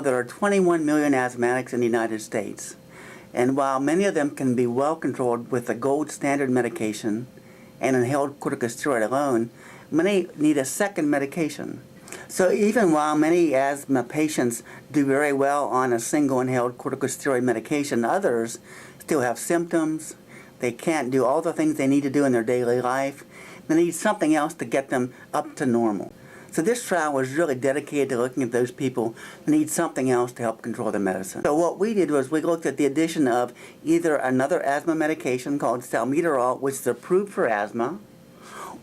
There are 21 million asthmatics in the United States, and while many of them can be well controlled with the gold standard medication and inhaled corticosteroid alone, many need a second medication. So even while many asthma patients do very well on a single inhaled corticosteroid medication, others still have symptoms. They can't do all the things they need to do in their daily life. They need something else to get them up to normal. So this trial was really dedicated to looking at those people who need something else to help control their medicine. So what we did was we looked at the addition of either another asthma medication called salmeterol, which is approved for asthma,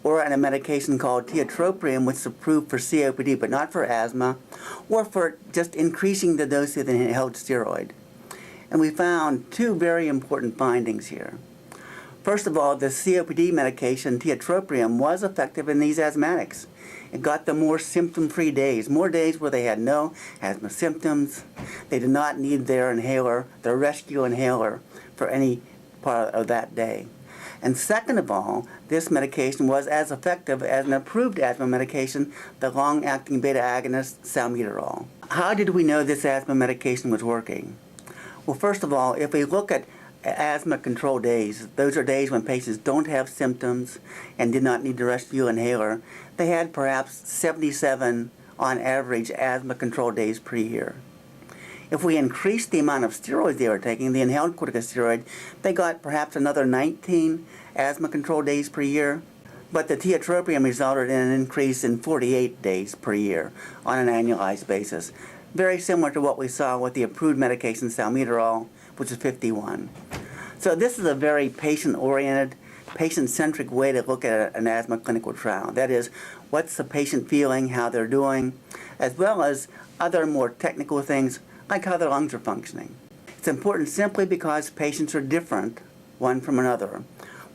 or a medication called tiotropium, which is approved for COPD but not for asthma, or for just increasing the dose of the inhaled steroid. And we found two very important findings here. First of all, the COPD medication, tiotropium, was effective in these asthmatics. It got them more symptom-free days, more days where they had no asthma symptoms. They did not need their inhaler, their rescue inhaler, for any part of that day. And second of all, this medication was as effective as an approved asthma medication, the long-acting beta agonist salmeterol. How did we know this asthma medication was working? Well, first of all, if we look at asthma control days, those are days when patients don't have symptoms and did not need the rescue inhaler. They had perhaps 77 on average asthma control days per year. If we increased the amount of steroids they were taking, the inhaled corticosteroid, they got perhaps another 19 asthma control days per year. But the tiotropium resulted in an increase in 48 days per year on an annualized basis. Very similar to what we saw with the approved medication salmeterol, which is 51. So this is a very patient-oriented, patient-centric way to look at an asthma clinical trial. That is, what's the patient feeling, how they're doing, as well as other more technical things like how their lungs are functioning. It's important simply because patients are different one from another.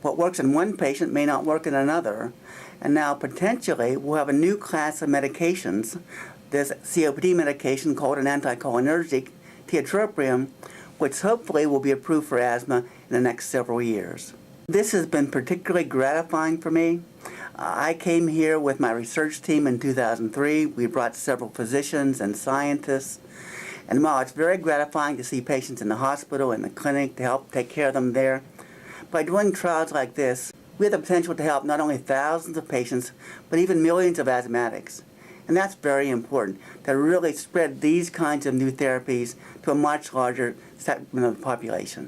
What works in one patient may not work in another, and now potentially we'll have a new class of medications, this COPD medication called an anticholinergic, tiotropium, which hopefully will be approved for asthma in the next several years. This has been particularly gratifying for me. I came here with my research team in 2003. We brought several physicians and scientists. And while it's very gratifying to see patients in the hospital and the clinic to help take care of them there, by doing trials like this, we have the potential to help not only thousands of patients, but even millions of asthmatics. And that's very important, to really spread these kinds of new therapies to a much larger segment of the population.